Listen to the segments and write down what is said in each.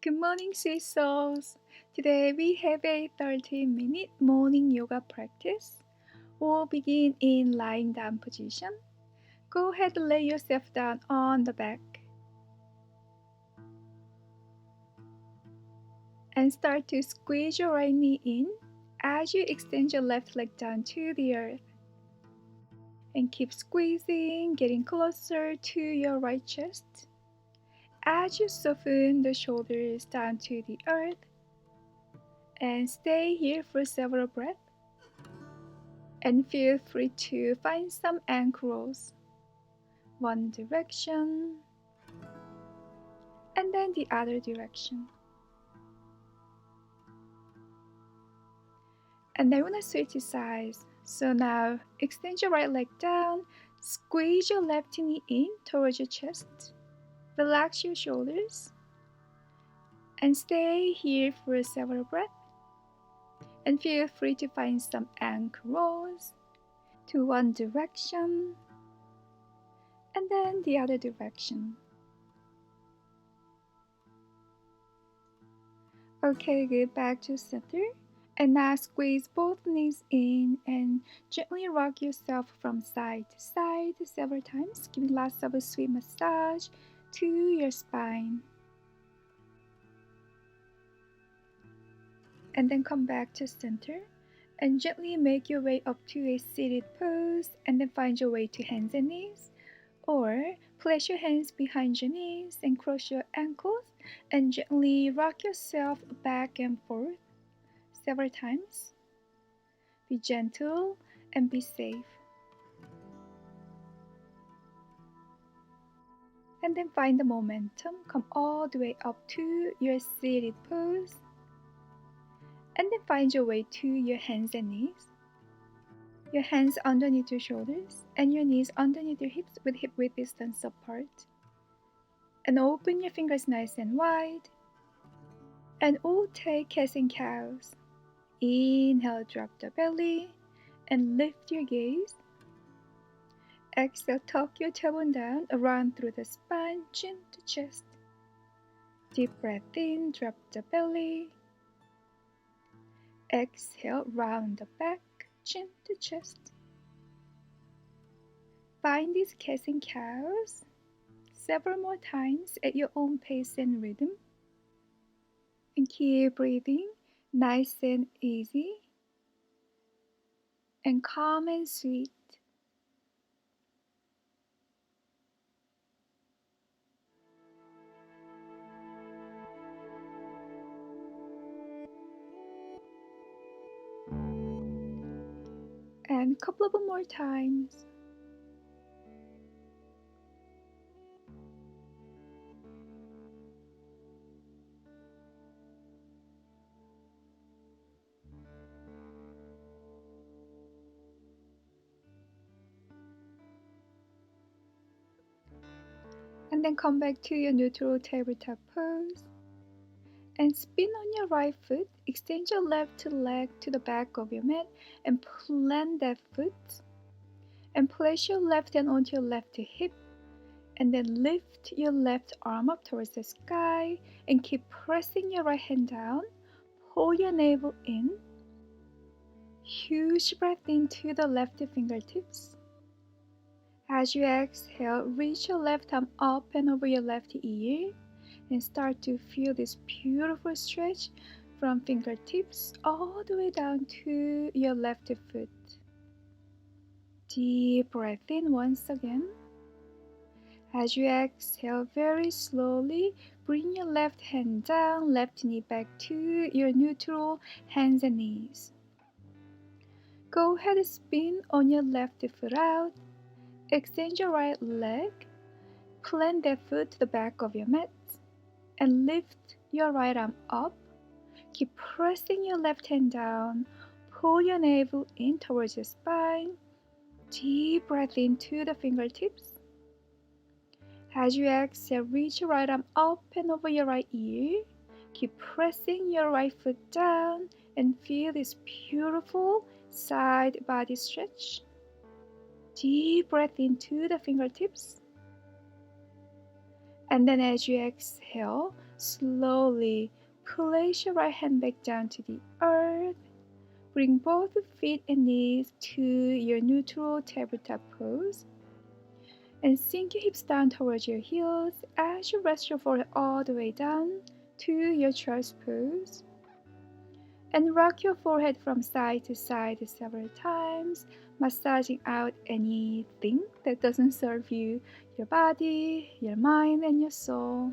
Good morning, sweet souls. Today we have a 30-minute morning yoga practice. We'll begin in lying down position. Go ahead and lay yourself down on the back. And start to squeeze your right knee in as you extend your left leg down to the earth. And keep squeezing, getting closer to your right chest. As you soften the shoulders down to the earth, and stay here for several breaths. And feel free to find some anchors. One direction, and then the other direction. And then we're gonna switch sides. So now extend your right leg down, squeeze your left knee in towards your chest, relax your shoulders, and stay here for several breaths. And feel free to find some anchors to one direction, and then the other direction. Okay, good, back to center. And now squeeze both knees in and gently rock yourself from side to side several times, giving lots of a sweet massage to your spine. And then come back to center and gently make your way up to a seated pose, and then find your way to hands and knees. Or place your hands behind your knees and cross your ankles and gently rock yourself back and forth several times. Be gentle and be safe. And then find the momentum. Come all the way up to your seated pose. And then find your way to your hands and knees. Your hands underneath your shoulders and your knees underneath your hips with hip width distance apart. And open your fingers nice and wide. And we'll take cats and cows. Inhale, drop the belly and lift your gaze. Exhale, tuck your tailbone down, around through the spine, chin to chest. Deep breath in, drop the belly. Exhale, round the back, chin to chest. Find these cats and cows several more times at your own pace and rhythm. And keep breathing nice and easy and calm and sweet. And a couple of more times. And then come back to your neutral tabletop pose. And spin on your right foot. Extend your left leg to the back of your mat and plant that foot. And place your left hand onto your left hip. And then lift your left arm up towards the sky. And keep pressing your right hand down. Pull your navel in. Huge breath into the left fingertips. As you exhale, reach your left arm up and over your left ear and start to feel this beautiful stretch from fingertips all the way down to your left foot. Deep breath in once again. As you exhale, very slowly bring your left hand down, left knee back to your neutral hands and knees. Go ahead and spin on your left foot out. Extend your right leg, plant that foot to the back of your mat, and lift your right arm up. Keep pressing your left hand down, pull your navel in towards your spine. Deep breath into the fingertips. As you exhale, reach your right arm up and over your right ear. Keep pressing your right foot down and feel this beautiful side body stretch. Deep breath into the fingertips. And then as you exhale, Slowly place your right hand back down to the earth. Bring both feet and knees to your neutral tabletop pose. And sink your hips down towards your heels as you rest your forehead all the way down to your child's pose. And rock your forehead from side to side several times, massaging out anything that doesn't serve you, your body, your mind, and your soul.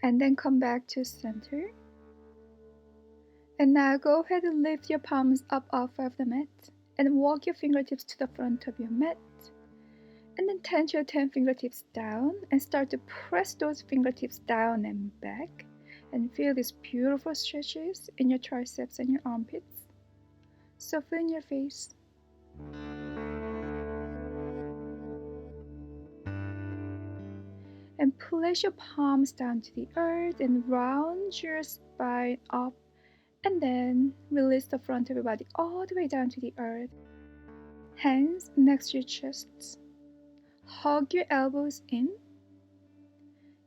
And then come back to center. And now go ahead and lift your palms up off of the mat and walk your fingertips to the front of your mat. And then tense your 10 fingertips down and start to press those fingertips down and back. And feel these beautiful stretches in your triceps and your armpits. Soften your face. And place your palms down to the earth and round your spine up. And then release the front of your body all the way down to the earth. Hands next to your chests. Hug your elbows in.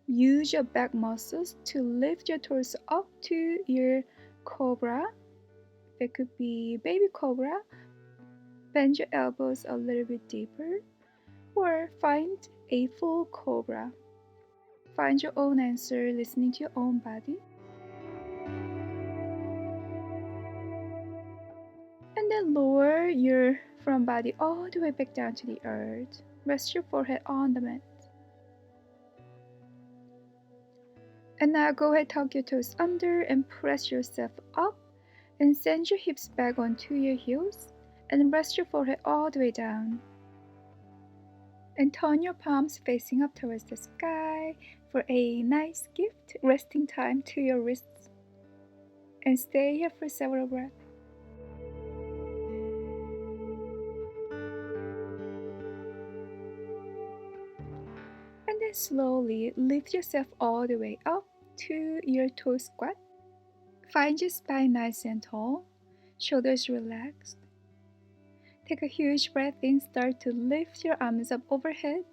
Use your back muscles to lift your torso up to your cobra. That could be baby cobra. Bend your elbows a little bit deeper. Or find a full cobra. Find your own answer listening to your own body. And then lower your front body all the way back down to the earth. Rest your forehead on the mat. And now go ahead, tuck your toes under and press yourself up. And send your hips back onto your heels. And rest your forehead all the way down. And turn your palms facing up towards the sky for a nice gift resting time to your wrists. And stay here for several breaths. And then slowly lift yourself all the way up to your toe squat. Find your spine nice and tall, shoulders relaxed. Take a huge breath in, start to lift your arms up overhead.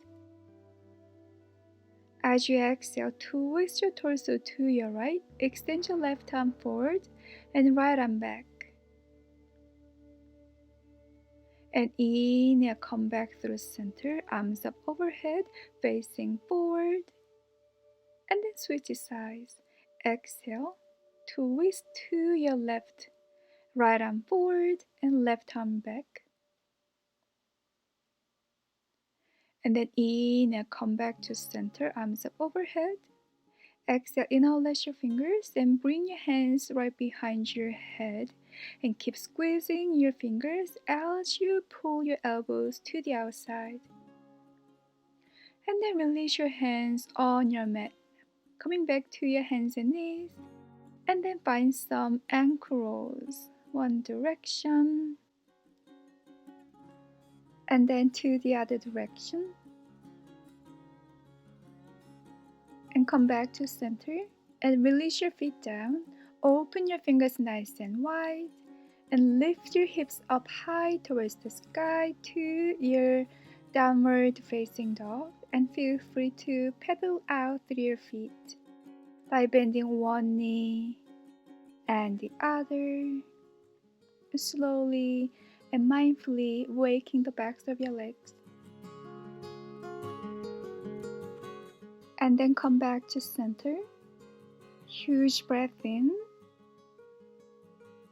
As you exhale, twist your torso to your right, extend your left arm forward and right arm back. And inhale, come back through center, arms up overhead, facing forward. And then switch sides. Exhale, twist to your left, right arm forward and left arm back. And then inhale, come back to center, arms up overhead. Exhale, interlace your fingers and bring your hands right behind your head. And keep squeezing your fingers as you pull your elbows to the outside. And then release your hands on your mat. Coming back to your hands and knees. And then find some ankle rolls. One direction. And then to the other direction. And come back to center. And release your feet down. Open your fingers nice and wide. And lift your hips up high towards the sky to your downward facing dog. And feel free to pedal out through your feet by bending one knee and the other. Slowly and mindfully waking the backs of your legs. And then come back to center. Huge breath in.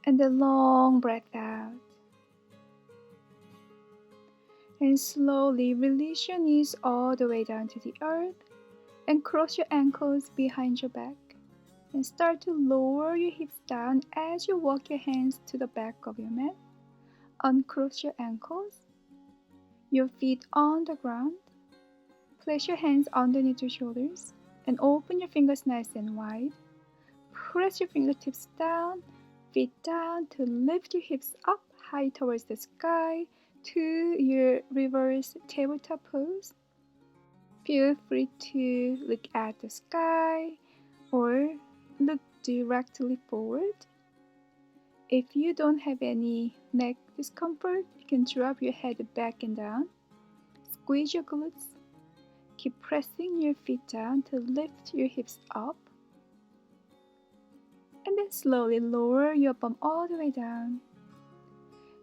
And a long breath out. And slowly release your knees all the way down to the earth. And cross your ankles behind your back. And start to lower your hips down as you walk your hands to the back of your mat. Uncross your ankles. Your feet on the ground. Place your hands underneath your shoulders. And open your fingers nice and wide. Press your fingertips down, feet down to lift your hips up high towards the sky to your reverse tabletop pose. Feel free to look at the sky or look directly forward. If you don't have any neck discomfort, you can drop your head back and down. Squeeze your glutes. Keep pressing your feet down to lift your hips up. And then slowly lower your bum all the way down.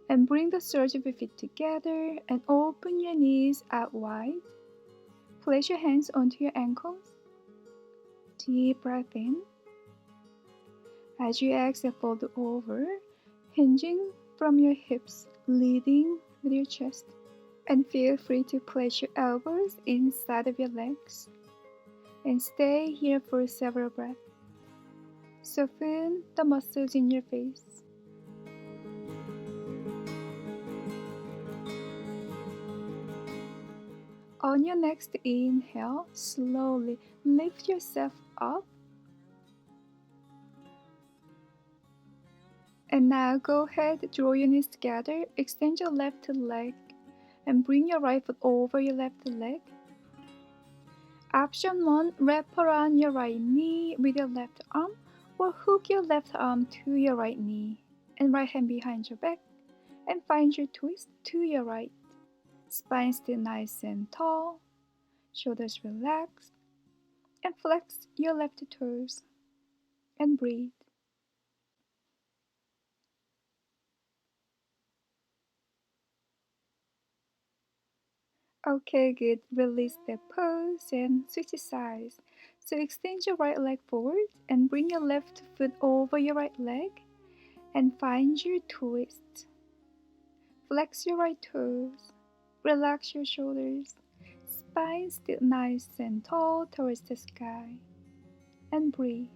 And bring the soles of your feet together and open your knees out wide. Place your hands onto your ankles. Deep breath in. As you exhale, fold over, hinging from your hips, leading with your chest. And feel free to place your elbows inside of your legs. And stay here for several breaths. Soften the muscles in your face. On your next inhale, slowly lift yourself up. And now go ahead, draw your knees together, extend your left leg, and bring your right foot over your left leg. Option 1, wrap around your right knee with your left arm, or hook your left arm to your right knee, and right hand behind your back, and find your twist to your right. Spine still nice and tall, shoulders relaxed, and flex your left toes, and breathe. Okay, good. Release the pose and switch sides. So extend your right leg forward and bring your left foot over your right leg and find your twist. Flex your right toes. Relax your shoulders. Spine still nice and tall towards the sky. And breathe.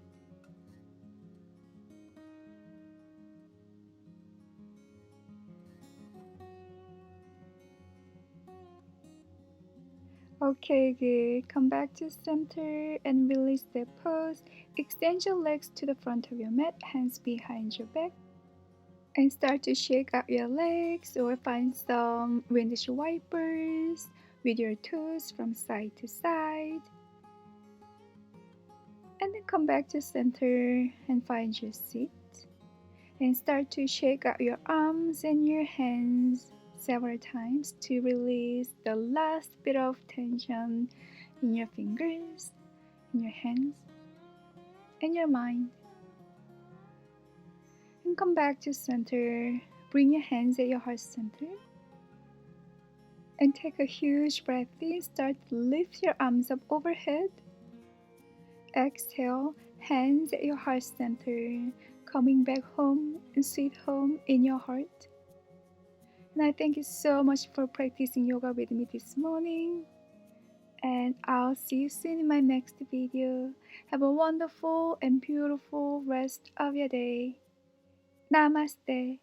Okay, good. Come back to center and release the pose. Extend your legs to the front of your mat, hands behind your back. And start to shake out your legs or find some windshield wipers with your toes from side to side. And then come back to center and find your seat. And start to shake out your arms and your hands several times to release the last bit of tension in your fingers, in your hands, and your mind. And come back to center. Bring your hands at your heart center. And take a huge breath in. Start to lift your arms up overhead. Exhale, hands at your heart center, coming back home and sweet home in your heart. And I thank you so much for practicing yoga with me this morning. And I'll see you soon in my next video. Have a wonderful and beautiful rest of your day. Namaste.